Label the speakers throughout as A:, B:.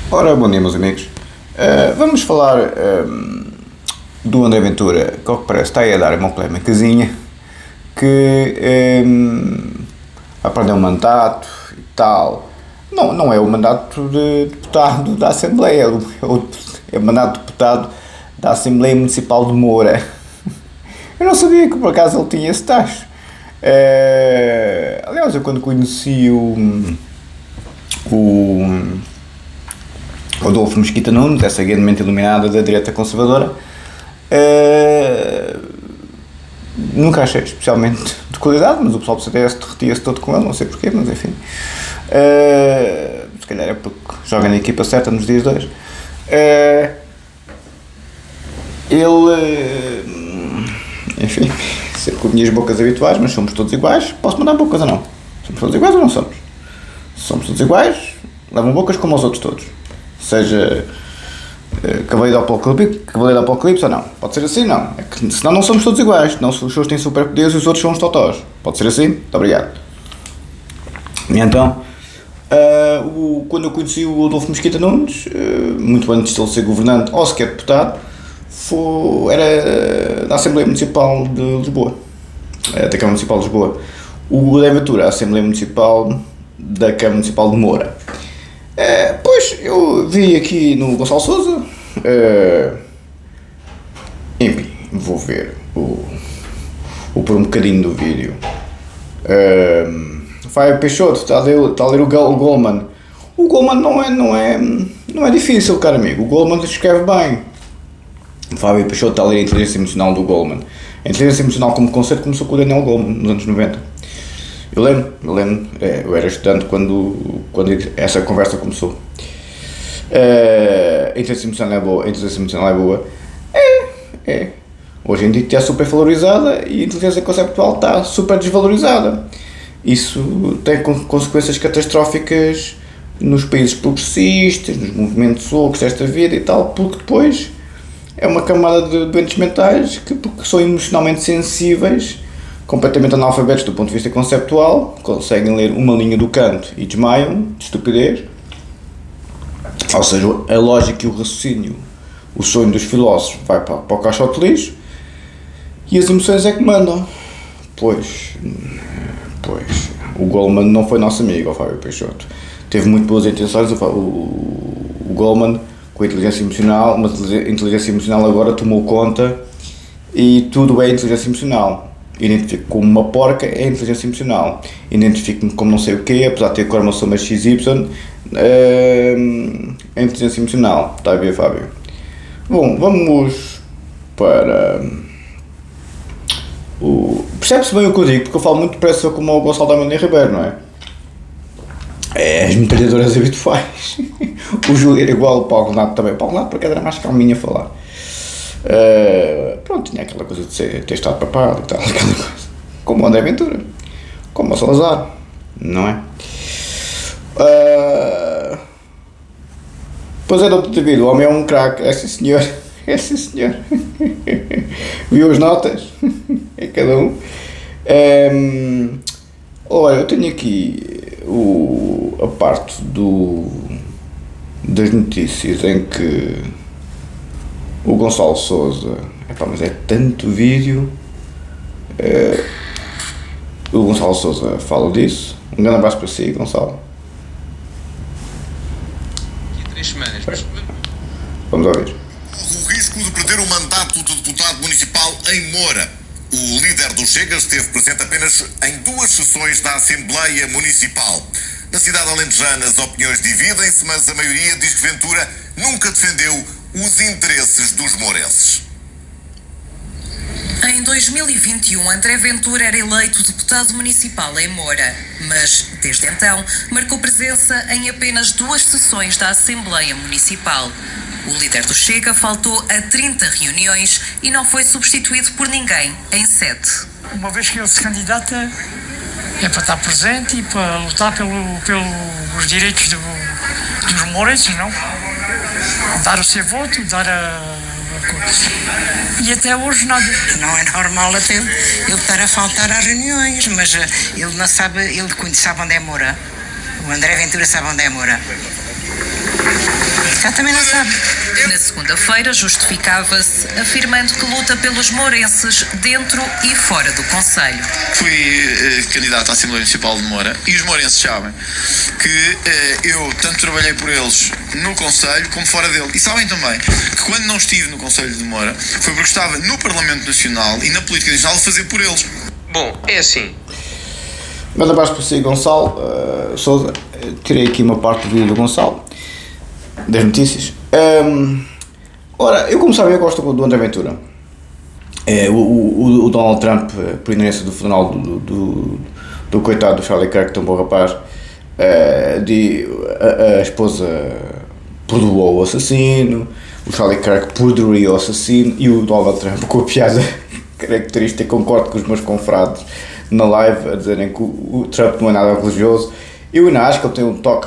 A: Ora, bom dia, meus amigos. Vamos falar do André Ventura, que ao que parece está aí a dar uma polémicazinha, que vai perder um mandato e tal. Não, não é o mandato de deputado da Assembleia, é o mandato de deputado da Assembleia Municipal de Moura. Eu não sabia que por acaso ele tinha esse tacho. Aliás, eu quando conheci o Adolfo Mesquita Nunes, essa grandemente iluminada da direita conservadora, nunca achei especialmente de qualidade, mas o pessoal do CDS derretia-se todo com ele, não sei porquê, mas enfim. Se calhar é porque joga na equipa certa nos dias de hoje. Enfim, sempre com minhas bocas habituais, mas somos todos iguais. Posso mandar bocas ou não? Somos todos iguais ou não somos? Somos todos iguais, levam bocas como os outros todos. Seja Cavaleiro do Apocalipse ou não. Pode ser assim, não. É que, senão não somos todos iguais. Senão os pessoas têm superpoderes e os outros são uns totós. Pode ser assim? Muito obrigado. E então, quando eu conheci o Adolfo Mesquita Nunes, muito antes de ele ser governante ou sequer deputado, era da Assembleia Municipal de Lisboa. Da Câmara Municipal de Lisboa. O André Ventura, a Assembleia Municipal da Câmara Municipal de Moura. Pois, eu vi aqui no Gonçalo Sousa, enfim, vou ver por um bocadinho do vídeo. Fábio Peixoto está a ler o Goldman. O Goldman não é difícil, caro amigo. O Goldman escreve bem. O Fábio Peixoto está a ler a inteligência emocional do Goldman. A inteligência emocional como conceito começou com o Daniel Goleman nos anos 90. Eu lembro, eu era estudante quando essa conversa começou. A inteligência emocional é boa, É. Hoje em dia está super valorizada e a inteligência conceptual está super desvalorizada. Isso tem consequências catastróficas nos países progressistas, nos movimentos loucos desta vida e tal, porque depois é uma camada de doentes mentais que, porque são emocionalmente sensíveis, completamente analfabetos do ponto de vista conceptual, conseguem ler uma linha do Kant e desmaiam de estupidez. Ou seja, a lógica e o raciocínio, o sonho dos filósofos vai para o caixote de lixo e as emoções é que mandam. Pois, o Goleman não foi nosso amigo, o Fábio Peixoto. Teve muito boas intenções, o Goleman, com a inteligência emocional, mas a inteligência emocional agora tomou conta e tudo é inteligência emocional. Identifico-me como uma porca, é inteligência emocional. Identifico-me como não sei o quê, apesar de ter cor uma soma XY, é inteligência emocional. Está a ver, Fábio? Bom, vamos para percebe-se bem o que eu digo, porque eu falo muito depressa como o Gonçalo da Amélia Ribeiro, não é? As metralhadoras habituais. O Júlio era igual ao Paulo Renato também. O Paulo Renato por acaso era mais calminho a falar. Pronto, tinha aquela coisa de ter estado papado e tal, aquela coisa. Como o André Ventura, como o Salazar, não é? Pois é, doutor David, o homem é um craque, é sim senhor, é sim senhor. Viu as notas? É cada um. Olha, eu tenho aqui a parte das notícias em que o Gonçalo Sousa, mas é tanto vídeo, o Gonçalo Sousa fala disso. Um grande abraço para si, Gonçalo.
B: Aqui 3 semanas.
A: Vamos ouvir.
C: O risco de perder o mandato de deputado municipal em Moura. O líder do Chega esteve presente apenas em 2 sessões da Assembleia Municipal. Na cidade alentejana as opiniões dividem-se, mas a maioria diz que Ventura nunca defendeu os interesses dos mourenses.
D: Em 2021, André Ventura era eleito deputado municipal em Moura, mas, desde então, marcou presença em apenas 2 sessões da Assembleia Municipal. O líder do Chega faltou a 30 reuniões e não foi substituído por ninguém em 7.
E: Uma vez que ele se candidata, é para estar presente e para lutar pelos direitos dos mourenses, não? Dar o seu voto, dar a E até hoje nada.
F: Não é normal até ele estar a faltar às reuniões, mas ele não sabe, ele sabe onde é Moura. O André Ventura sabe onde é Moura. Já também não sabe.
D: Na segunda-feira justificava-se, afirmando que luta pelos mourenses dentro e fora do concelho.
B: Fui candidato à Assembleia Municipal de Moura e os mourenses sabem que eu tanto trabalhei por eles no concelho como fora dele. E sabem também que quando não estive no concelho de Moura foi porque estava no Parlamento Nacional e na política nacional a fazer por eles.
G: Bom, é assim.
A: Mas abaixo para si, Gonçalo Sousa. Tirei aqui uma parte do Gonçalo das notícias. Ora, eu como sabem, eu gosto do André Ventura. O Donald Trump, por inerência do funeral do coitado do Charlie Kirk, tão bom rapaz, a esposa perdoou o assassino, o Charlie Kirk perdoaria o assassino, e o Donald Trump, com a piada característica, concordo com os meus confrades na live a dizerem que o Trump não é nada religioso. Eu ainda acho que ele tem um toque,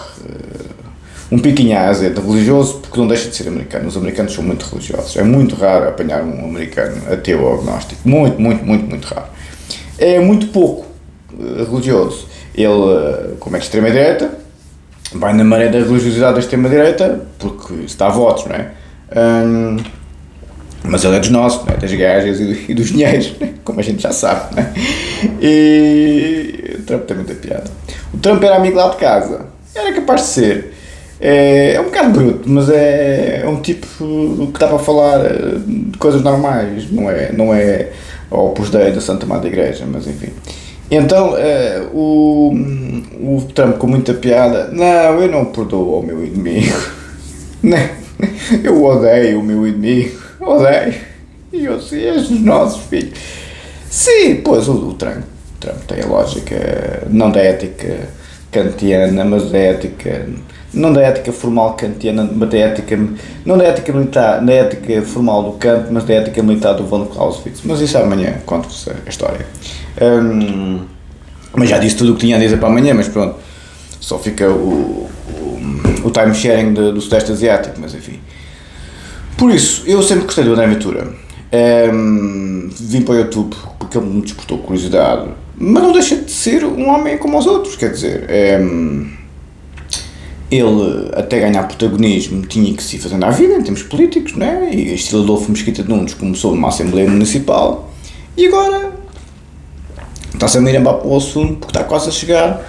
A: um piquinho a azeite religioso, porque não deixa de ser americano. Os americanos são muito religiosos. É muito raro apanhar um americano ateu ou agnóstico. Muito raro. É muito pouco religioso. Ele, como é de extrema-direita, vai na maré da religiosidade da extrema-direita, porque se dá votos, não é? Mas ele é dos nossos, não é? Das gajas e dos dinheiros, né? Como a gente já sabe, né? E o Trump tem muita piada. O Trump era amigo lá de casa, era capaz de ser. É um bocado bruto, mas é um tipo que dá para falar de coisas normais, não é ao Opus Dei da Santa Madre Igreja, mas enfim. Então, o Trump com muita piada, não, eu não perdoo ao meu inimigo, eu odeio o meu inimigo, odeio, e eu sei, estes os nossos filhos. Sim, pois o Trump tem a lógica, não da ética kantiana, mas da ética, não da ética formal kantiana, mas da ética, não da ética militar, da ética formal do Kant, mas da ética militar do von Clausewitz. Mas isso amanhã conto-vos a história. Mas já disse tudo o que tinha a dizer para amanhã, mas pronto, só fica o time sharing do Sudeste Asiático, mas enfim. Por isso, eu sempre gostei do André Ventura. Vim para o YouTube porque ele me despertou curiosidade, mas não deixa de ser um homem como os outros, quer dizer, ele até ganhar protagonismo tinha que se ir fazendo à vida em termos políticos, não é? E estilo Adolfo Mesquita Nunes começou numa Assembleia Municipal e agora está-se a mirar para o assunto porque está quase a chegar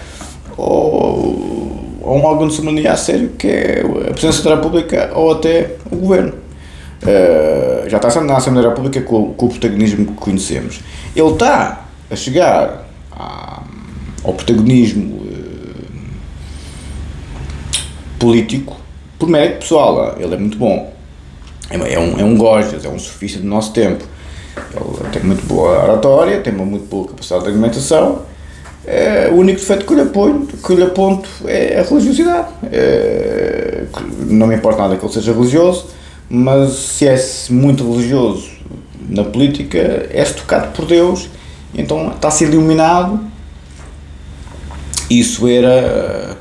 A: a um órgão de soberania a sério, que é a Presidência da República ou até o Governo. Já está na Assembleia da República com o protagonismo que conhecemos. Ele está a chegar ao protagonismo político por mérito pessoal. Ele é muito bom, é um Gorgias, é um surfista do nosso tempo. Ele tem muito boa oratória, tem uma muito boa capacidade de argumentação. O único defeito que lhe aponto é a religiosidade. Não me importa nada que ele seja religioso, mas se é muito religioso na política, é-se tocado por Deus, então está-se iluminado. Isso era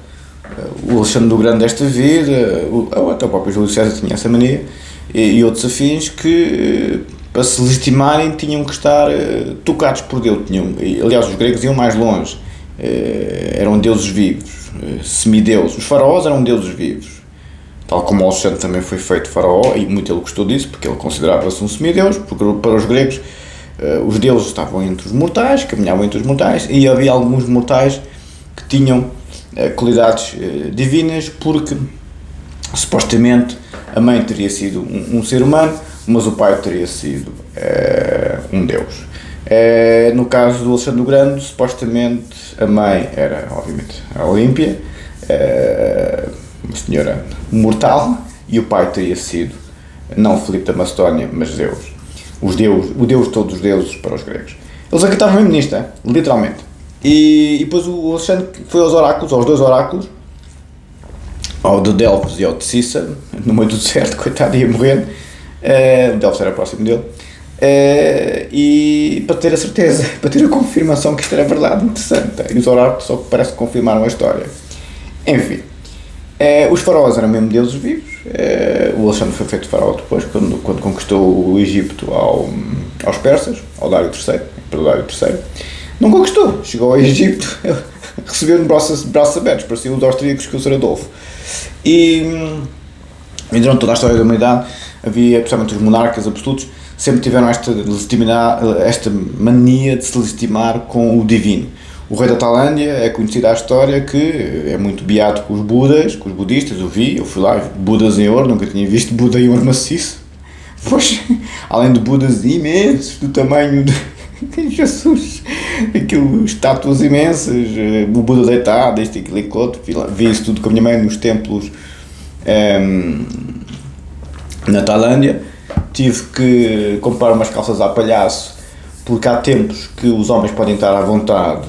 A: o Alexandre do Grande desta vida, até o próprio Júlio César tinha essa mania, e outros afins que, para se legitimarem, tinham que estar tocados por Deus. Aliás, os gregos iam mais longe, eram deuses vivos, semideuses. Os faraós eram deuses vivos. Tal como o Alexandre também foi feito faraó, e muito ele gostou disso, porque ele considerava-se um semideus, porque para os gregos os deuses estavam entre os mortais, caminhavam entre os mortais, e havia alguns mortais que tinham qualidades divinas, porque supostamente a mãe teria sido um ser humano, mas o pai teria sido um deus. No caso do Alexandre o Grande, supostamente a mãe era, obviamente, a Olímpia, uma senhora mortal, e o pai teria sido não Filipe da Macedónia, mas Zeus. O deus de todos os deuses para os gregos. Eles acreditavam mesmo nisto, literalmente. E depois o Alexandre foi aos dois oráculos, ao de Delfos e ao de Cícero, no meio do deserto, coitado, ia morrendo. O Delfos era próximo dele. E para ter a certeza, para ter a confirmação que isto era verdade, interessante. E os oráculos só parece que confirmaram a história. Enfim. Os faraós eram mesmo deuses vivos. O Alexandre foi feito faraó depois, quando conquistou o Egito aos persas, ao Dário III, pelo Dário III. Não conquistou, chegou ao Egito, recebeu-no braços abertos, parecia os austríacos que o Sr. Adolfo. E E durante toda a história da humanidade havia, principalmente os monarcas absolutos, sempre tiveram esta mania de se legitimar com o divino. O rei da Tailândia é conhecido a história que é muito beato com os budas, com os budistas. Eu fui lá, budas em ouro, nunca tinha visto Buda em ouro maciço. Pois, além de budas imensos, do tamanho de Jesus, aquilo, estátuas imensas, o Buda deitado, isto, aquilo e outro, vi isso tudo com a minha mãe nos templos na Tailândia. Tive que comprar umas calças a palhaço, porque há tempos que os homens podem estar à vontade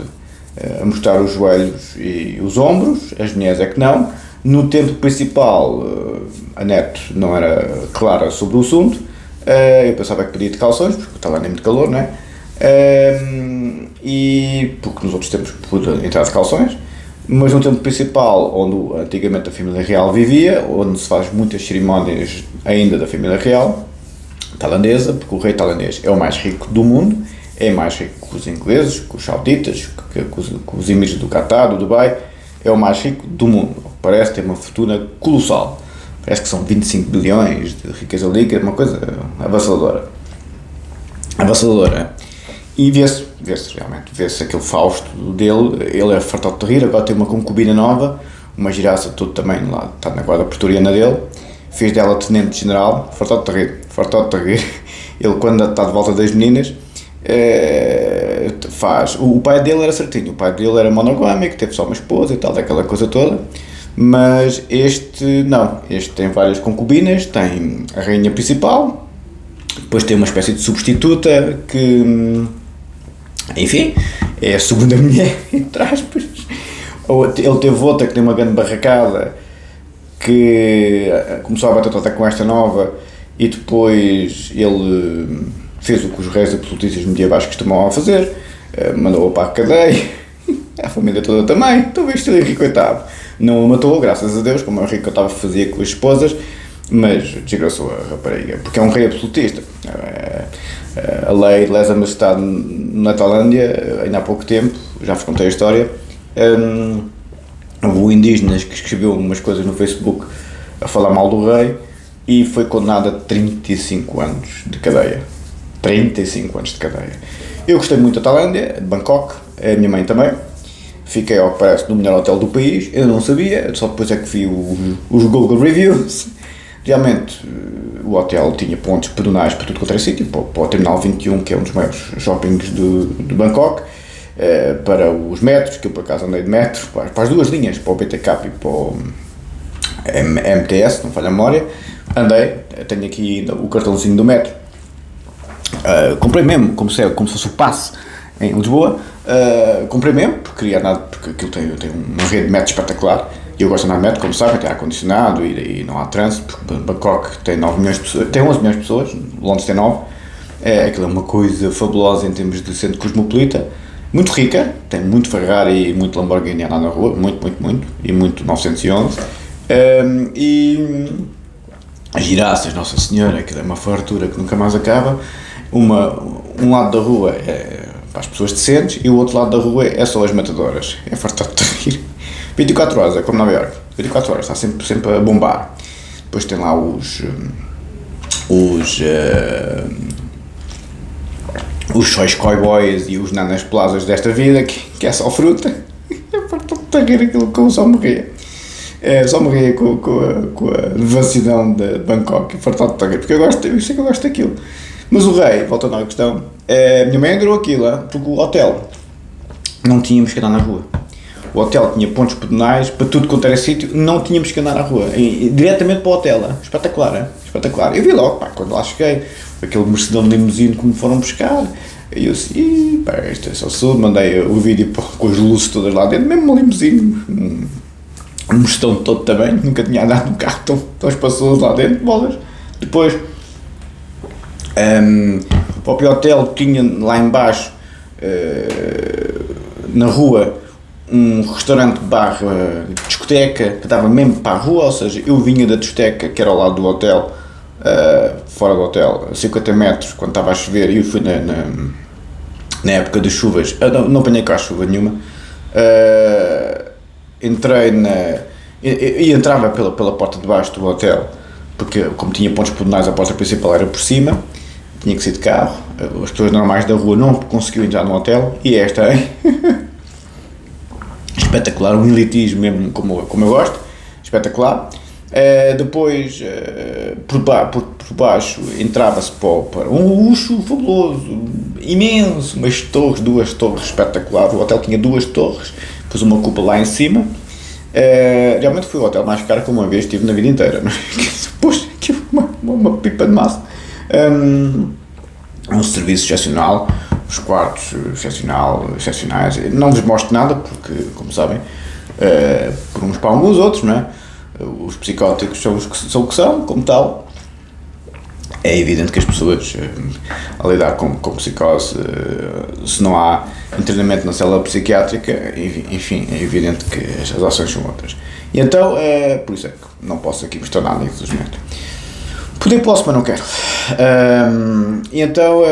A: a mostrar os joelhos e os ombros, as mulheres é que não. No templo principal, a net não era clara sobre o assunto, eu pensava que podia ir de calções, porque está lá nem muito calor, não é? E porque nos outros tempos pude entrar de calções, mas no templo principal, onde antigamente a família real vivia, onde se faz muitas cerimónias ainda da família real tailandesa, porque o rei tailandês é o mais rico do mundo, é mais rico que os ingleses, que os sauditas, que os emirados do Qatar, do Dubai, é o mais rico do mundo. Parece ter uma fortuna colossal, parece que são 25 bilhões de riqueza líquida, uma coisa avassaladora. E vê-se aquele Fausto dele, ele é fartado de rir, agora tem uma concubina nova, uma giraça todo também lá, está na guarda pretoriana dele, fez dela tenente-general, fartado de rir. Ele, quando está de volta das meninas, o pai dele era certinho, o pai dele era monogâmico, teve só uma esposa e tal, daquela coisa toda, mas este não, este tem várias concubinas, tem a rainha principal, depois tem uma espécie de substituta que, enfim, é a segunda mulher, entre aspas. Ele teve outra que tem uma grande barracada, que começou a bater toda com esta nova, e depois ele fez o que os reis absolutistas medievais costumavam fazer, mandou-o para a cadeia, a família toda também, talvez ele rico coitado. Não o matou, graças a Deus, como o rico estava a fazer com as esposas, mas desgraçou a rapariga, porque é um rei absolutista. A lei de lesa majestade na Tailândia, ainda há pouco tempo, já vos contei a história, houve indígenas que escreveu umas coisas no Facebook a falar mal do rei e foi condenado a 35 anos de cadeia. 35 anos de cadeia. Eu gostei muito da Tailândia, de Bangkok, a minha mãe também. Fiquei, ao que parece, no melhor hotel do país. Eu não sabia, só depois é que vi os Google Reviews. Realmente, o hotel tinha pontos pedonais para tudo quanto era sítio, para o Terminal 21, que é um dos maiores shoppings de Bangkok, para os metros, que eu por acaso andei de metro, para as duas linhas, para o BTK e para o MTS, não falha a memória. Andei, tenho aqui ainda o cartãozinho do metro. Comprei mesmo, como se fosse o passe em Lisboa. Comprei mesmo, porque queria andar, porque aquilo tem uma rede de metro espetacular. E eu gosto de andar de metro, como sabem, tem ar-condicionado e não há trânsito, porque Bangkok tem 9 milhões de pessoas, tem 11 milhões de pessoas, Londres tem 9. Aquilo é uma coisa fabulosa em termos de centro cosmopolita. Muito rica, tem muito Ferrari e muito Lamborghini a andar na rua, muito, e muito 911. E as girassas, Nossa Senhora, aquilo é uma fartura que nunca mais acaba. Um lado da rua é para as pessoas decentes e o outro lado da rua é só as matadoras. É fartado de rir. 24 horas, é como Nova Iorque. 24 horas, está sempre a bombar. Depois tem lá os sóis cowboys e os nanas plazas desta vida, que é só fruta. É fartado de rir aquilo que eu só morria. Só morria com a vacilão de Bangkok, fartado de rir, porque eu sei que eu gosto daquilo. Mas o rei, voltando à questão, a minha mãe adorou aquilo, porque o hotel não tínhamos que andar na rua. O hotel tinha pontos pedonais para tudo quanto era sítio, não tínhamos que andar na rua, diretamente para o hotel, espetacular, espetacular. Eu vi logo, quando lá cheguei, aquele Mercedão de limusine que me foram buscar, e eu disse, isto é só saúde, mandei o vídeo com as luzes todas lá dentro, mesmo uma limusine, um Mercedão de todo tamanho, nunca tinha andado num carro tão espaçoso lá dentro, bolas. Depois, o próprio hotel tinha lá embaixo, na rua, um restaurante barra discoteca que dava mesmo para a rua, ou seja, eu vinha da discoteca que era ao lado do hotel, fora do hotel, a 50 metros, quando estava a chover, e eu fui na época das chuvas, não apanhei cá chuva nenhuma, entrei e entrava pela porta de baixo do hotel porque como tinha pontos pedonais, a porta principal era por cima, tinha que ser de carro, as pessoas normais da rua não conseguiam entrar no hotel, e esta, hein? Espetacular, um elitismo mesmo, como eu gosto, espetacular. Depois, por baixo, entrava-se para um luxo fabuloso, imenso, umas torres, 2 torres espetaculares. O hotel tinha 2 torres, depois uma cúpula lá em cima. Realmente foi o hotel mais caro que uma vez tive na vida inteira. Poxa, aquilo uma pipa de massa. Um serviço excepcional, os quartos excepcionais. Não vos mostro nada porque, como sabem, por uns para alguns outros, não é? Os psicóticos são o que são, como tal. É evidente que as pessoas a lidar com psicose, se não há internamento na célula psiquiátrica, enfim, é evidente que as ações são outras. E então, por isso é que não posso aqui mostrar nada, infelizmente. Poder posso, mas não quero. E então,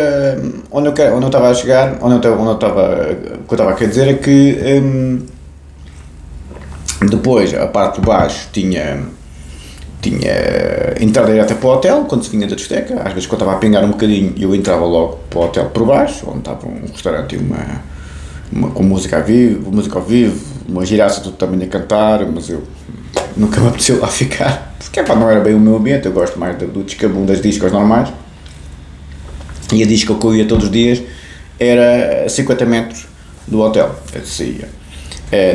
A: onde eu estava a chegar, o que eu estava a querer dizer é que depois a parte de baixo tinha entrada direta para o hotel, quando se vinha da discoteca. Às vezes quando estava a pingar um bocadinho eu entrava logo para o hotel por baixo, onde estava um restaurante e com música ao vivo, uma giraça tudo também a cantar, mas eu nunca me apeteceu lá ficar, porque não era bem o meu ambiente. Eu gosto mais do descabum das discos normais, e a disco que eu ia todos os dias era a 50 metros do hotel. Eu saía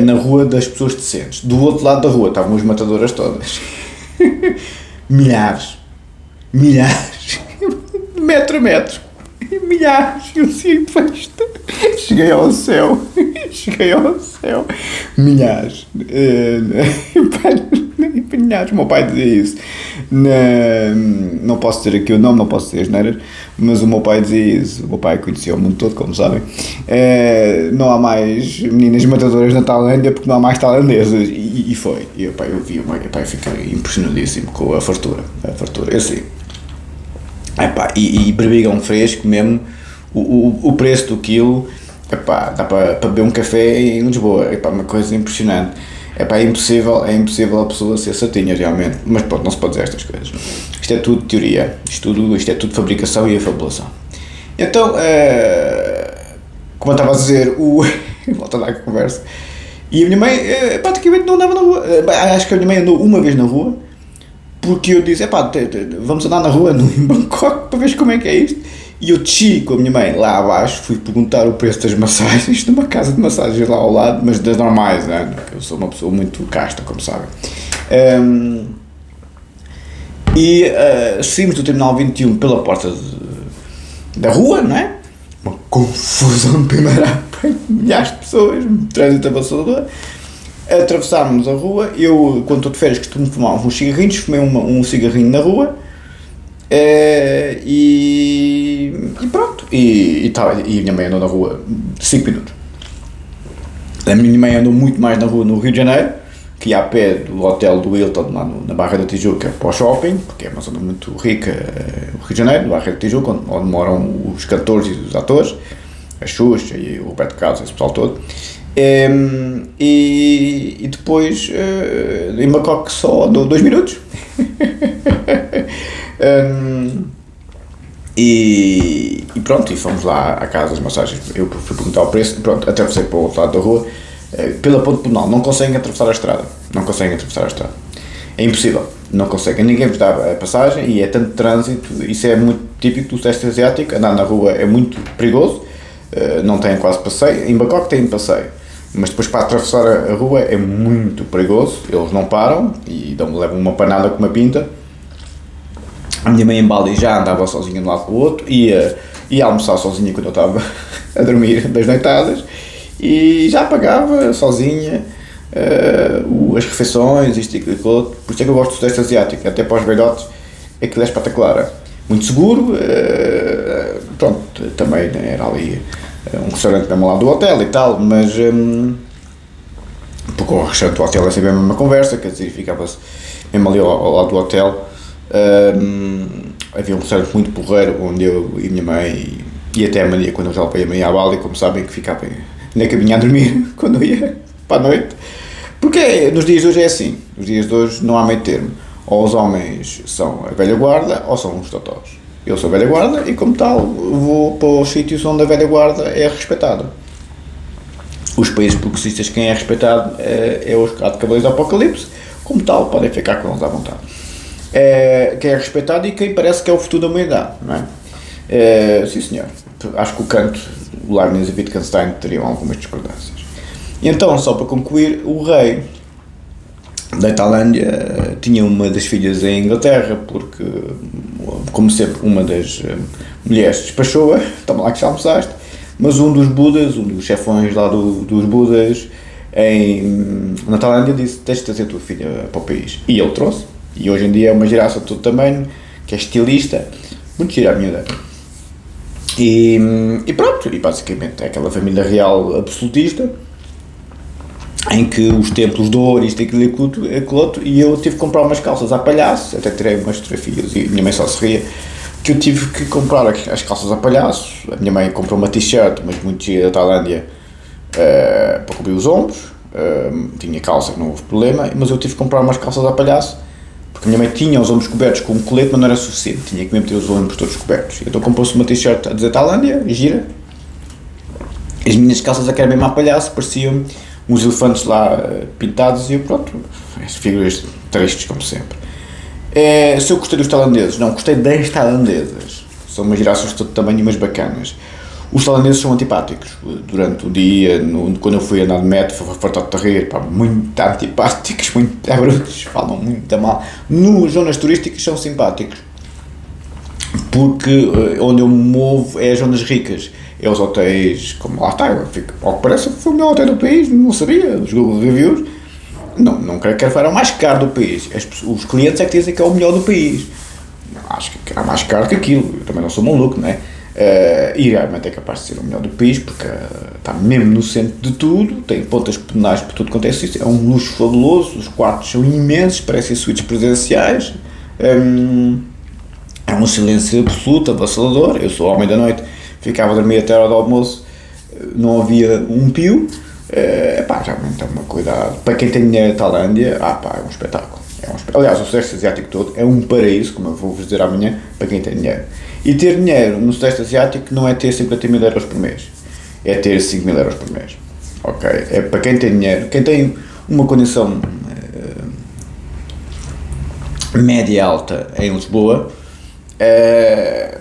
A: na rua das pessoas decentes. Do outro lado da rua estavam as matadoras todas. milhares, metro a metro, milhares. Eu assim, cheguei ao céu, milhares. Milhares. O meu pai dizia isso. Não posso dizer aqui o nome, não posso dizer as neiras, mas o meu pai dizia isso. O meu pai conhecia o mundo todo, como sabem. Não há mais meninas matadoras na Tailândia porque não há mais tailandesas. E foi. E eu vi, eu fiquei impressionadíssimo com a fartura. Eu sei. E berbigão fresco mesmo. O preço do quilo, dá para beber um café em Lisboa. Uma coisa impressionante. É impossível a pessoa ser certinha realmente, mas pronto, não se pode dizer estas coisas. Isto é tudo teoria, isto é tudo fabricação e fabulação. Então, como eu estava a dizer, volta lá a conversa, e a minha mãe praticamente não andava na rua. Acho que a minha mãe andou uma vez na rua, porque eu disse, vamos andar na rua em Bangkok para ver como é que é isto. E eu desci com a minha mãe lá abaixo, fui perguntar o preço das massagens, numa casa de massagens lá ao lado, mas das normais, né? Eu sou uma pessoa muito casta, como sabem. Saímos do Terminal 21 pela porta da rua, não é? Uma confusão de primeira, milhares de pessoas, trânsito avassalador. Atravessámos a rua, eu, quando estou de férias, costumo fumar uns cigarrinhos, fumei um cigarrinho na rua. E pronto, e a minha mãe andou na rua 5 minutos. A minha mãe andou muito mais na rua no Rio de Janeiro, que ia a pé do hotel do Hilton lá na Barra da Tijuca para o shopping, porque é uma zona muito rica, o Rio de Janeiro, na Barra da Tijuca, onde moram os cantores e os atores, a Xuxa e o Roberto Carlos, esse pessoal todo. E depois em Bangkok só andou 2 minutos. E pronto, e fomos lá à casa das massagens. Eu fui perguntar o preço, pronto, atravessei para o outro lado da rua, pela ponte pedonal. Não conseguem atravessar a estrada, é impossível, não conseguem, ninguém vos dá a passagem, e é tanto trânsito. Isso é muito típico do Sudeste Asiático. Andar na rua é muito perigoso, não tem quase passeio. Em Bangkok tem passeio, mas depois para atravessar a rua é muito perigoso. Eles não param e levam uma panada com uma pinta. A minha mãe em Bali já andava sozinha de um lado para o outro, ia almoçar sozinha quando eu estava a dormir das noitadas, e já pagava sozinha as refeições, isto e aquilo. Por isso é que eu gosto do Sudeste Asiático, até para os velhotes aquilo é espetacular, muito seguro. Pronto, também era ali um restaurante mesmo ao lado do hotel e tal, mas porque o restaurante do hotel é sempre a mesma conversa, quer dizer, ficava-se mesmo ali ao lado do hotel. Havia um restaurante muito porreiro onde eu e minha mãe, e até a Maria, quando eu já levei a Maria à Bali, como sabem, que ficava na cabinha a dormir quando eu ia para a noite, porque nos dias de hoje é assim, nos dias de hoje não há meio termo, Ou os homens são a velha guarda ou são os totós. Eu sou a velha guarda e, como tal, vou para os sítios onde a velha guarda é respeitada. Os países progressistas, quem é respeitado é os cavaleiros do Apocalipse, como tal, podem ficar com eles à vontade. Quem é respeitado e quem parece que é o futuro da humanidade, não é? Sim, senhor. Acho que o Kant, o Leibniz e o Wittgenstein teriam algumas discordâncias. E então, só para concluir, o rei da Tailândia tinha uma das filhas em Inglaterra, porque, como sempre, uma das mulheres despachou-a, toma lá que já almoçaste, mas um dos Budas, um dos chefões lá dos Budas na Tailândia disse: tens de trazer a tua filha para o país. E ele trouxe, e hoje em dia é uma giraça de todo tamanho, que é estilista, muito gira a miúda. E pronto, e basicamente é aquela família real absolutista, em que os templos de ouro, isto, aquilo e aquilo outro, e eu tive que comprar umas calças a palhaço, até tirei umas fotografias e a minha mãe só se ria, que eu tive que comprar as calças a palhaço. A minha mãe comprou uma t-shirt, mas muito gira da Tailândia, para cobrir os ombros, tinha calça, não houve problema, mas eu tive que comprar umas calças a palhaço, porque a minha mãe tinha os ombros cobertos com um colete, mas não era suficiente, tinha que mesmo ter os ombros todos cobertos. Então comprou-se uma t-shirt a dizer Tailândia, gira, as minhas calças a que era mesmo a palhaço, pareciam uns elefantes lá pintados, e eu, pronto, as figuras tristes como sempre. Se eu gostei dos tailandeses, não, gostei das tailandesas, são umas giraças de todo tamanho e umas bacanas. Os tailandeses são antipáticos, durante o dia, quando eu fui andar de metro, foi fartado de rir, pá, muito antipáticos, muito brutos, falam muito mal. Nas zonas turísticas são simpáticos, porque onde eu me movo é as zonas ricas, é os hotéis, como lá está, ao que parece foi o melhor hotel do país, não sabia, os Google Reviews, não creio que era o mais caro do país, os clientes é que dizem que é o melhor do país, acho que era mais caro que aquilo, eu também não sou maluco, não é? E realmente é capaz de ser o melhor do país, porque está mesmo no centro de tudo, tem pontas pedonais por tudo quanto é sítio, é um luxo fabuloso, os quartos são imensos, parecem suítes presidenciais, é um silêncio absoluto, avassalador. Eu sou homem da noite, ficava a dormir até a hora do almoço, não havia um pio. Realmente é uma cuidado. Para quem tem dinheiro na Tailândia, é um espetáculo. Aliás, o Sudeste Asiático todo é um paraíso, como eu vou-vos dizer amanhã, para quem tem dinheiro. E ter dinheiro no Sudeste Asiático não é ter 50 mil euros por mês, é ter 5 mil euros por mês. Ok? É para quem tem dinheiro, quem tem uma condição média alta em Lisboa, é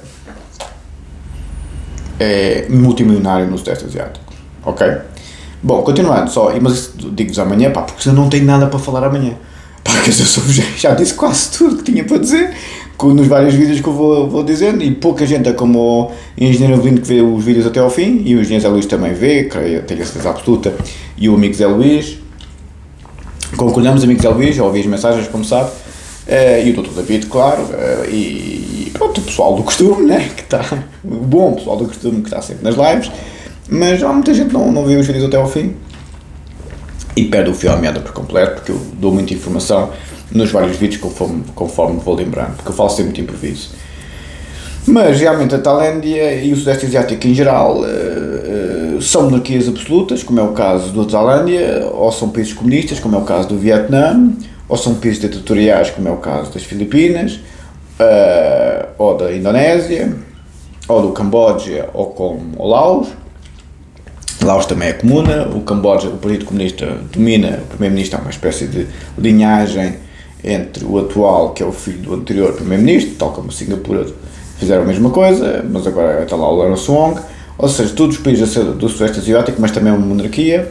A: multimilionário no Sudeste Asiático, ok? Bom, continuando só, mas isso digo-vos amanhã, porque eu não tenho nada para falar amanhã, porque eu já disse quase tudo que tinha para dizer, nos vários vídeos que eu vou dizendo, e pouca gente é como o engenheiro Avelino que vê os vídeos até ao fim, e o engenheiro Zé Luís também vê, creio, tenho a certeza absoluta, e o amigo Zé Luís, concordamos, amigo Zé Luís, já ouvi as mensagens, como sabe, e o Dr. David, claro, e pronto, o pessoal do costume, né, que está, o bom pessoal do costume que está sempre nas lives, mas há muita gente que não vê os vídeos até ao fim e perde o fio à meada por completo, porque eu dou muita informação nos vários vídeos conforme vou lembrando, porque eu falo sempre de improviso. Mas realmente a Tailândia e o Sudeste Asiático em geral são monarquias absolutas, como é o caso da Tailândia, ou são países comunistas, como é o caso do Vietnã, ou são países ditatoriais, como é o caso das Filipinas, ou da Indonésia, ou do Camboja, ou como o Laos. Laos também é comuna. O Camboja, o Partido Comunista domina, o primeiro-ministro é uma espécie de linhagem entre o atual, que é o filho do anterior primeiro-ministro, tal como a Singapura fizeram a mesma coisa, mas agora está lá o Lawrence Wong, ou seja, todos os países do Sudeste Asiático, mas também uma monarquia,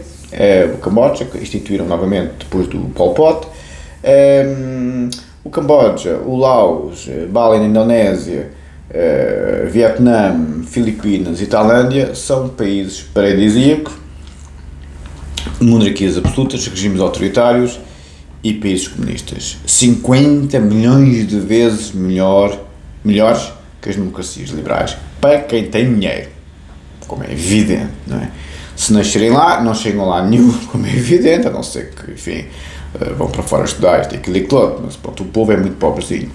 A: o Camboja, que instituíram novamente depois do Pol Pot, o Camboja, o Laos, Bali na Indonésia, Vietnã, Filipinas e Tailândia são países paradisíacos, monarquias absolutas, regimes autoritários e países comunistas. 50 milhões de vezes melhores que as democracias liberais, para quem tem dinheiro, como é evidente, não é? Se nascerem lá, não chegam lá nenhum, como é evidente, a não ser que, enfim, vão para fora estudar, isto, aquilo e aquilo outro, mas pronto, o povo é muito pobrezinho.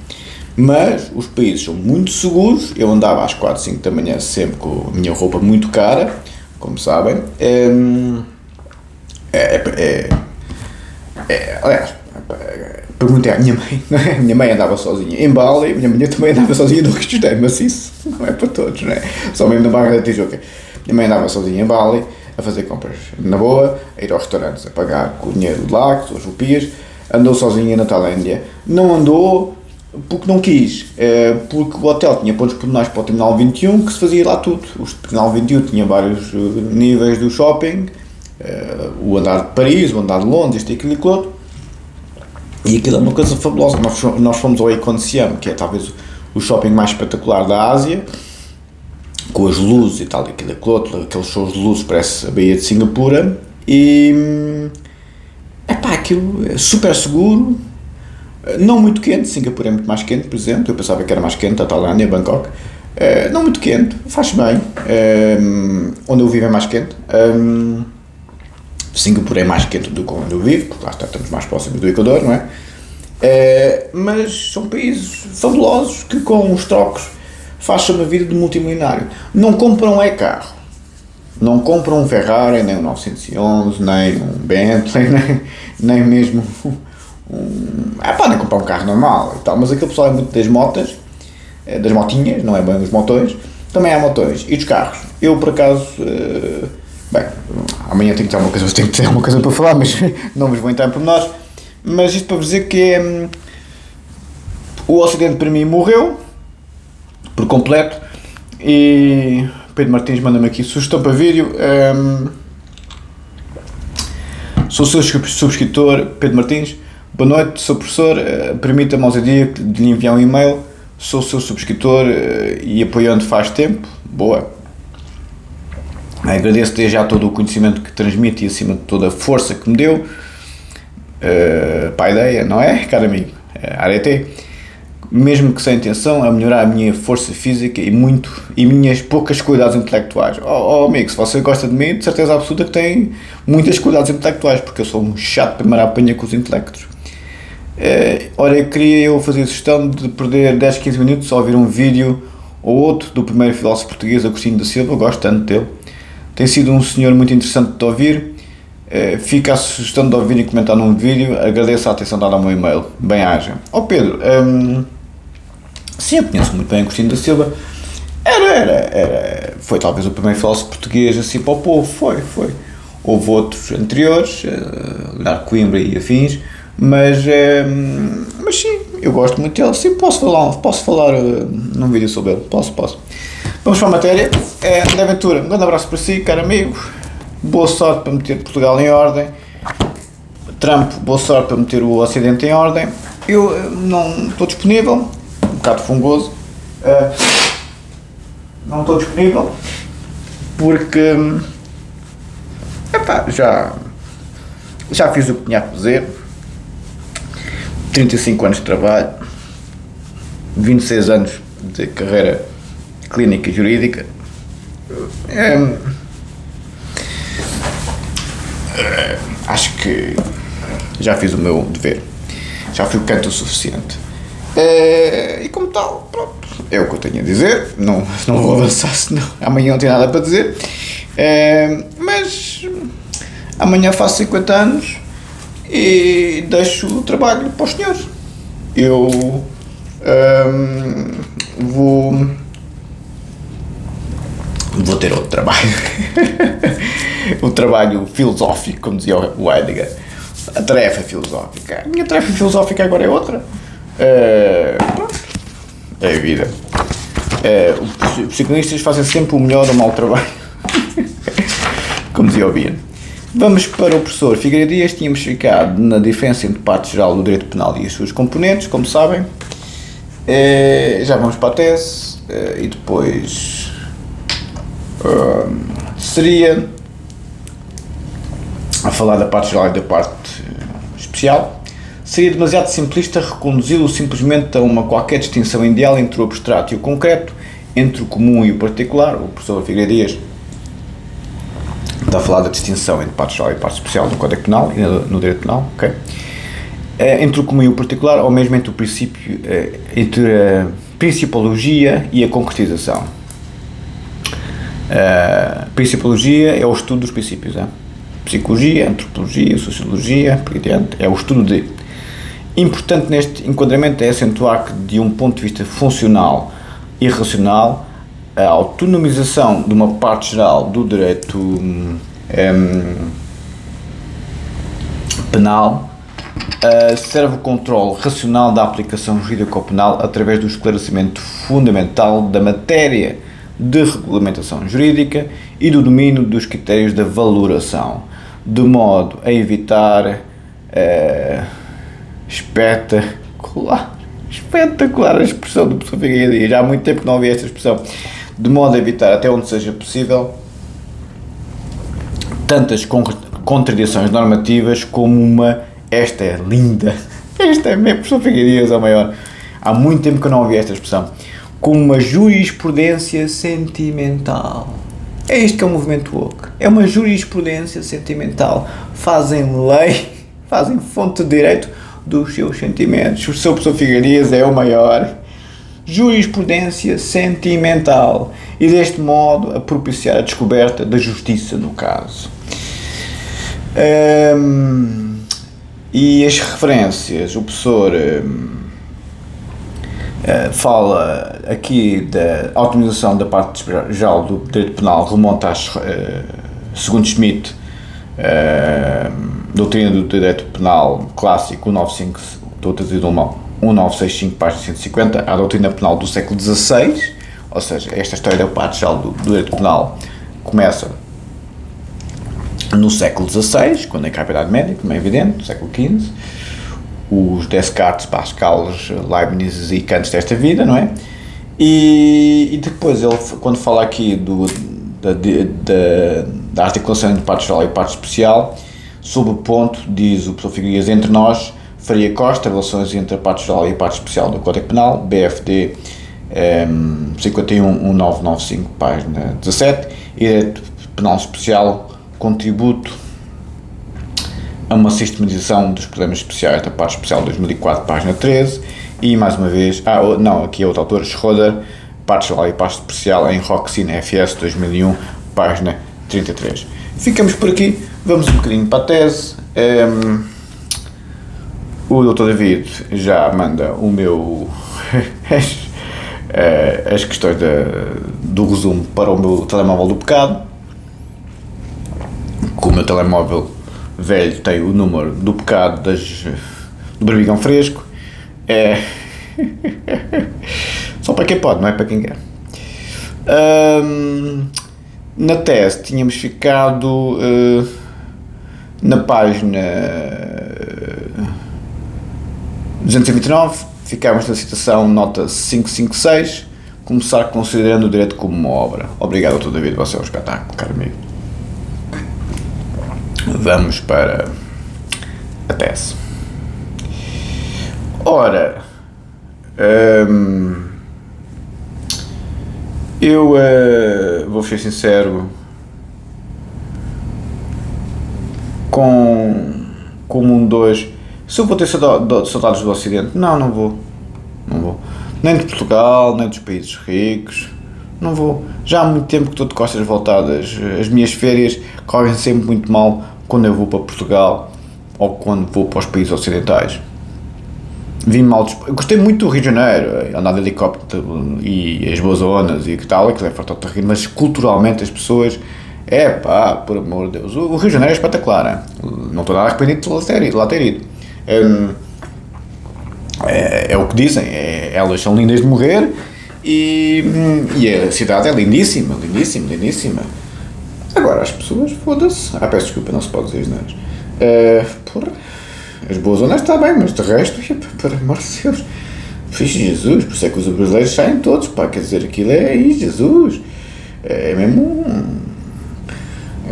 A: Mas os países são muito seguros. Eu andava às 4, 5 da manhã sempre com a minha roupa muito cara, como sabem. Aliás, Perguntei à minha mãe, não é? A minha mãe andava sozinha em Bali, a minha mãe também andava sozinha no Cristo Day, mas isso não é para todos, não é? Só mesmo na Barra da Tijuca. Minha mãe andava sozinha em Bali, a fazer compras na boa, a ir aos restaurantes, a pagar com o dinheiro de lá, com as rupias, andou sozinha na Tailândia. Não andou porque não quis, porque o hotel tinha pontos pormenores para o Terminal 21, que se fazia lá tudo. O Terminal 21 tinha vários níveis do shopping, o andar de Paris, o andar de Londres, este e aquilo e aquilo outro. E aquilo é uma coisa fabulosa. Nós fomos ao Icon Siam, que é talvez o shopping mais espetacular da Ásia, com as luzes e tal, aquilo e aquilo outro, aqueles shows de luzes, parece a Baía de Singapura, e aquilo é super seguro, não muito quente. Singapura é muito mais quente, por exemplo, eu pensava que era mais quente, a Tailândia, Bangkok, não muito quente, faz bem, onde eu vivo é mais quente. Singapura é mais quente do que onde eu vivo, porque lá estamos mais próximos do Equador, não é? Mas são países fabulosos que com os trocos faz-se uma vida de multimilionário. Não compram carro, não compram um Ferrari, nem um 911, nem um Bentley, nem mesmo podem comprar um carro normal e tal, mas aquele pessoal é muito das motas, das motinhas, não é bem os motões, também há motões e dos carros. Eu por acaso... amanhã tenho que ter alguma coisa para falar, mas não vos vou entrar por nós. Mas isto para vos dizer que o Ocidente para mim morreu por completo. E Pedro Martins manda-me aqui sugestão para vídeo. Sou o seu subscritor, Pedro Martins. Boa noite, sou professor. Permita-me ousadia de lhe enviar um e-mail. Sou o seu subscritor e apoiando faz tempo. Boa. Agradeço desde já todo o conhecimento que transmite e acima de toda a força que me deu para a ideia, não é, caro amigo? Arete, mesmo que sem intenção, a melhorar a minha força física e minhas poucas qualidades intelectuais. Amigo, se você gosta de mim, de certeza absoluta que tem muitas qualidades intelectuais, porque eu sou um chato de primeira apanha com os intelectos. Ora, eu fazer a sugestão de perder 10, 15 minutos a ouvir um vídeo ou outro do primeiro filósofo português, Agostinho da Silva. Eu gosto tanto dele. Tem sido um senhor muito interessante de ouvir. Fica a sugestão de ouvir e comentar num vídeo. Agradeço a atenção dada ao meu e-mail. Bem-aja. Pedro, sim, eu conheço muito bem Agostinho da Silva. Foi talvez o primeiro filósofo português assim para o povo. Foi. Houve outros anteriores, Leonardo Coimbra e afins, mas sim, eu gosto muito dele. Sim, posso falar num vídeo sobre ele. Posso. Vamos para a matéria. André Ventura, um grande abraço para si, caro amigo. Boa sorte para meter Portugal em ordem. Trump, boa sorte para meter o Ocidente em ordem. Eu não estou disponível, um bocado fungoso. Não estou disponível porque já fiz o que tinha a fazer. 35 anos de trabalho, 26 anos de carreira clínica e jurídica. Acho que já fiz o meu dever, já fui canto o suficiente, e como tal, pronto, é o que eu tenho a dizer. Não vou avançar, senão amanhã não tenho nada para dizer, mas amanhã faço 50 anos e deixo o trabalho para os senhores. Eu vou ter outro trabalho. Um trabalho filosófico, como dizia o Heidegger. A tarefa filosófica. A minha tarefa filosófica agora é outra. É a vida. Os psicanalistas fazem sempre o melhor ou o mau trabalho. Como dizia o Bian. Vamos para o professor Figueiredo Dias. Tínhamos ficado na diferença entre parte geral do direito penal e as suas componentes, como sabem. Já vamos para a tese e depois seria a falar da parte geral e da parte especial. Seria demasiado simplista reconduzi-lo simplesmente a uma qualquer distinção ideal entre o abstrato e o concreto, entre o comum e o particular. O professor Figueiredo Dias está a falar da distinção entre parte geral e parte especial do Código Penal e no direito penal, ok? Entre o comum e o particular, ou mesmo entre o princípio, entre a principologia e a concretização. Principologia é o estudo dos princípios, psicologia, antropologia, sociologia, por aí adiante, é o estudo de. Importante neste enquadramento é acentuar que, de um ponto de vista funcional e racional, a autonomização de uma parte geral do direito penal serve o controle racional da aplicação jurídico-penal através do esclarecimento fundamental da matéria de regulamentação jurídica e do domínio dos critérios da valoração, de modo a evitar espetacular a expressão do professor Figueiredo Dias, já há muito tempo que não ouvi esta expressão, de modo a evitar até onde seja possível tantas contradições normativas como esta é linda, esta é mesmo, professor Figueiredo Dias é o maior, há muito tempo que eu não ouvi esta expressão, como uma jurisprudência sentimental. É isto que é o movimento woke, é uma jurisprudência sentimental, fazem lei, fazem fonte de direito dos seus sentimentos. O seu professor Figueiredo é o maior. Jurisprudência sentimental e deste modo a propiciar a descoberta da justiça no caso. E as referências, o professor fala aqui da autonomização da parte geral do direito penal, remonta às, segundo Schmitt, doutrina do direito penal clássico 195, estou a traduzir do mal, 1965, página 150, à doutrina penal do século XVI, ou seja, esta história da parte geral do direito penal começa no século XVI, quando é a Idade Média, como é evidente, no século XV, os Descartes, Pascal, Leibniz e Kant desta vida, não é? E depois ele, quando fala aqui da articulação entre parte geral e parte especial, sob o ponto, diz o professor Figueiredo, entre nós, Faria Costa, relações entre a parte geral e a parte especial do Código Penal, BFD 51995, página 17, e Direito Penal Especial, contributo a uma sistematização dos problemas especiais da parte especial 2004, página 13, e mais uma vez, aqui é outro autor, Schroeder, parte geral e parte especial em Roxin FS 2001, página 33. Ficamos por aqui, vamos um bocadinho para a tese. O Dr. David já manda o meu as questões do resumo para o meu telemóvel do pecado. Com o meu telemóvel velho tem o número do pecado do barbigão fresco. Só para quem pode, não é para quem quer. Na tese tínhamos ficado na página 229, ficámos na citação nota 556, começar considerando o direito como uma obra. Obrigado a todo David, você é um espetáculo, caro amigo. Vamos para a tese. Ora, eu vou ser sincero, com o mundo hoje, se eu vou ter saudades do Ocidente, não vou, nem de Portugal, nem dos países ricos, não vou, já há muito tempo que estou de costas voltadas, as minhas férias correm sempre muito mal quando eu vou para Portugal, ou quando vou para os países ocidentais. Vim mal gostei muito do Rio de Janeiro, andar de helicóptero e as boas zonas e que tal, aquilo é farto de rir, mas culturalmente as pessoas, por amor de Deus, o Rio de Janeiro é espetacular, não estou nada arrependido de lá ter ido. É o que dizem, elas são lindas de morrer e a cidade é lindíssima. Agora as pessoas, foda-se, peço desculpa, não se pode dizer as as boas zonas está bem, mas de resto, por amor de Deus, Jesus, por isso é que os brasileiros saem todos, quer dizer, aquilo Jesus, é mesmo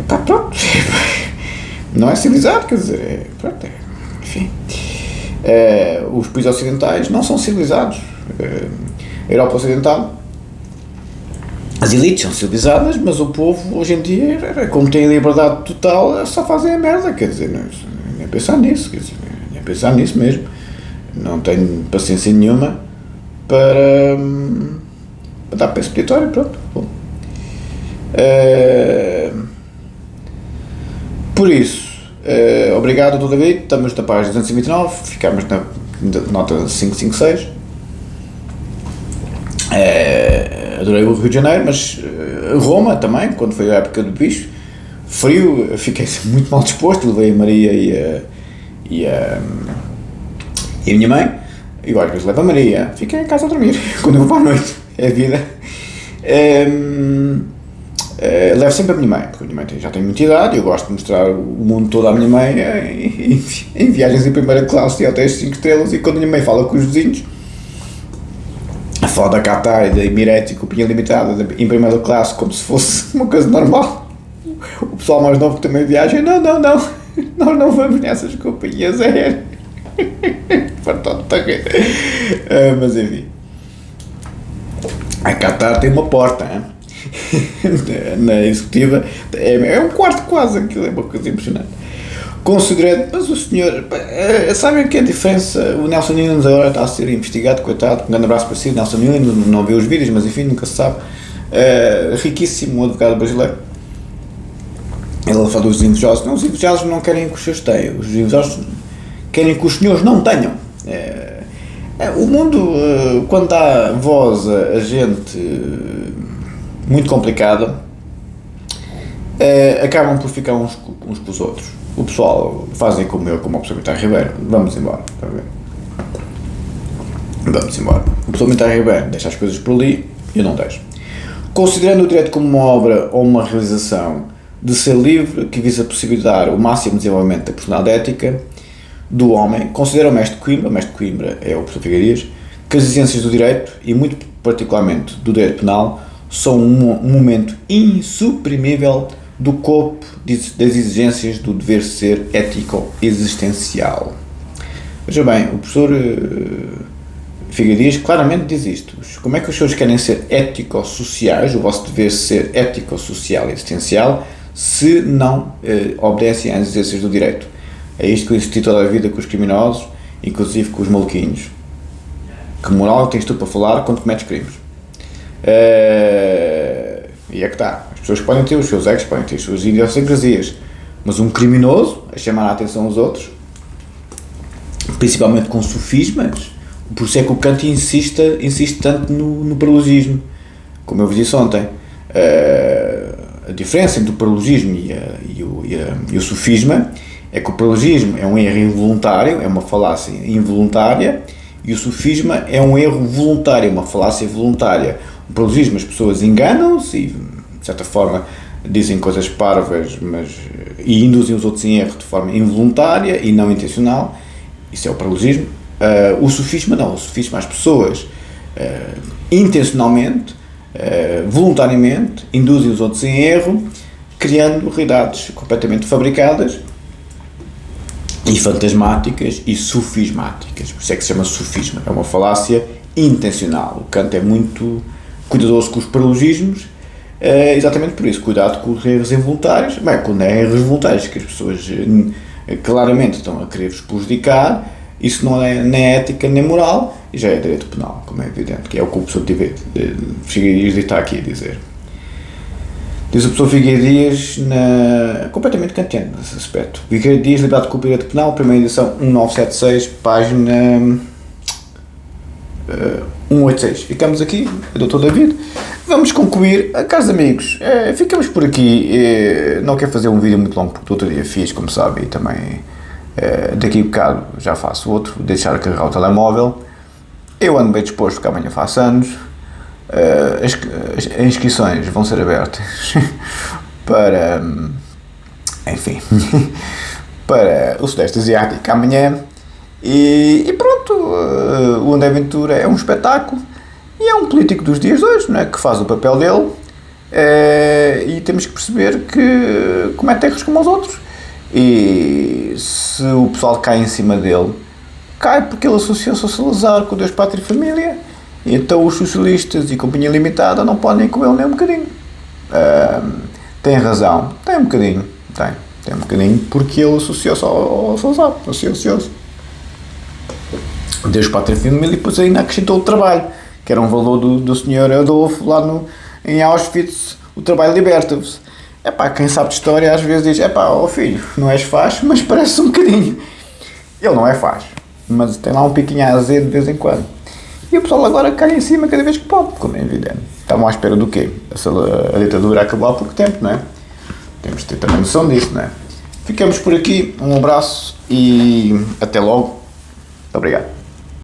A: pronto, não é civilizado, quer dizer, pronto, enfim, os países ocidentais não são civilizados, a Europa Ocidental, as elites são civilizadas, mas o povo hoje em dia, como tem liberdade total, só fazem a merda, quer dizer, nem pensar nisso, nem pensar nisso mesmo. Não tenho paciência nenhuma para dar para expeditório, pronto. Bom. Por isso, obrigado a todo David, estamos na página 229, ficamos nota 5,56. Adorei o Rio de Janeiro, mas Roma também, quando foi a época do bicho, frio, fiquei muito mal disposto, levei a Maria e a minha mãe, e às vezes levo a Maria, fiquei em casa a dormir, quando eu vou à noite, é a vida. Levo sempre a minha mãe, porque a minha mãe já tem muita idade e eu gosto de mostrar o mundo todo à minha mãe em viagens em primeira classe e hotéis 5 estrelas, e quando a minha mãe fala com os vizinhos, fala da Qatar e da Emirates e companhia limitada em primeira classe como se fosse uma coisa normal. O pessoal mais novo que também viaja, não, nós não vamos nessas companhias aéreas. Mas enfim, a Qatar tem uma porta, hein? Na executiva é um quarto quase, aquilo é uma coisa impressionante. Considerando, mas o senhor, sabem que a diferença, o Nelson Nunes agora está a ser investigado, coitado, um grande abraço para si, Nelson Nunes, não vê os vídeos, mas enfim, nunca se sabe, riquíssimo advogado brasileiro. Ele fala dos invejosos, não, os invejosos não querem que os seus tenham, os invejosos querem que os senhores não tenham. O mundo, quando dá voz a gente muito complicada, acabam por ficar uns com os outros. O pessoal fazem como eu, como o professor Vitor Ribeiro, vamos embora, está a ver? Vamos embora. O professor Vitor Ribeiro deixa as coisas por ali, eu não deixo. Considerando o direito como uma obra ou uma realização de ser livre, que visa possibilitar o máximo desenvolvimento da personalidade ética do homem, considera o mestre Coimbra é o professor Figueiredo, que as exigências do direito, e muito particularmente do direito penal, são um momento insuprimível do corpo das exigências do dever ser ético-existencial. Veja bem, o professor Figueiredo claramente diz isto. Como é que os senhores querem ser ético-sociais, o vosso dever ser ético-social e existencial, se não obedecem às exigências do direito? É isto que eu insisti toda a vida com os criminosos, inclusive com os maluquinhos. Que moral tens tu para falar quando cometes crimes? E é que está. As pessoas podem ter os seus egos, podem ter as suas idiosincrasias, mas um criminoso a chamar a atenção aos outros, principalmente com sofismas, por isso é que o Kant insiste tanto no paralogismo. Como eu vos disse ontem, a diferença entre o paralogismo e o sofisma é que o paralogismo é um erro involuntário, é uma falácia involuntária, e o sofisma é um erro voluntário, uma falácia voluntária. O paralogismo, as pessoas enganam-se e, de certa forma, dizem coisas parvas, e induzem os outros em erro de forma involuntária e não intencional. Isso é o paralogismo. O sofisma não. O sofisma, as pessoas intencionalmente, voluntariamente, induzem os outros em erro, criando realidades completamente fabricadas e fantasmáticas e sofismáticas. Por isso é que se chama sofisma. É uma falácia intencional. O Kant é muito cuidadoso com os paralogismos, exatamente por isso. Cuidado com os erros involuntários. Bem, quando é erros voluntários que as pessoas claramente estão a querer vos prejudicar, isso não é nem ética nem moral, e já é direito penal, como é evidente, que é o que o professor Figueiredo está aqui a dizer. Diz o professor Figueiredo completamente kantiano nesse aspecto. Figueiredo diz, liberdade de culpa e direito penal, primeira edição 1976, página 186. Ficamos aqui, Dr. David. Vamos concluir. Caros amigos, ficamos por aqui. Não quero fazer um vídeo muito longo, porque outro dia fiz, como sabem, e também daqui a bocado já faço outro, deixar a carregar o telemóvel. Eu ando bem disposto, porque amanhã faço anos. As inscrições vão ser abertas para, enfim, para o Sudeste Asiático amanhã. E pronto, o André Ventura é um espetáculo e é um político dos dias de hoje, não é? Que faz o papel dele, e temos que perceber que comete erros como os outros, e se o pessoal cai em cima dele, cai porque ele associou-se ao Salazar com Deus, Pátria e Família, e então os socialistas e companhia limitada não podem com ele nem um bocadinho. Tem razão, tem um bocadinho, tem um bocadinho, porque ele associou-se ao Salazar, associou-se. Deus, Pátria e Família, e depois ainda acrescentou o trabalho, que era um valor do senhor Adolfo lá em Auschwitz. O trabalho liberta-vos. Quem sabe de história às vezes diz, filho, não és faz, mas parece um bocadinho. Ele não é faz. mas tem lá um piquinho azedo de vez em quando. E o pessoal agora cai em cima cada vez que pode, como é evidente. Estavam à espera do quê? A ditadura acabou há pouco tempo, não é? Temos de ter também noção disso, não é? Ficamos por aqui, um abraço e até logo. Obrigado.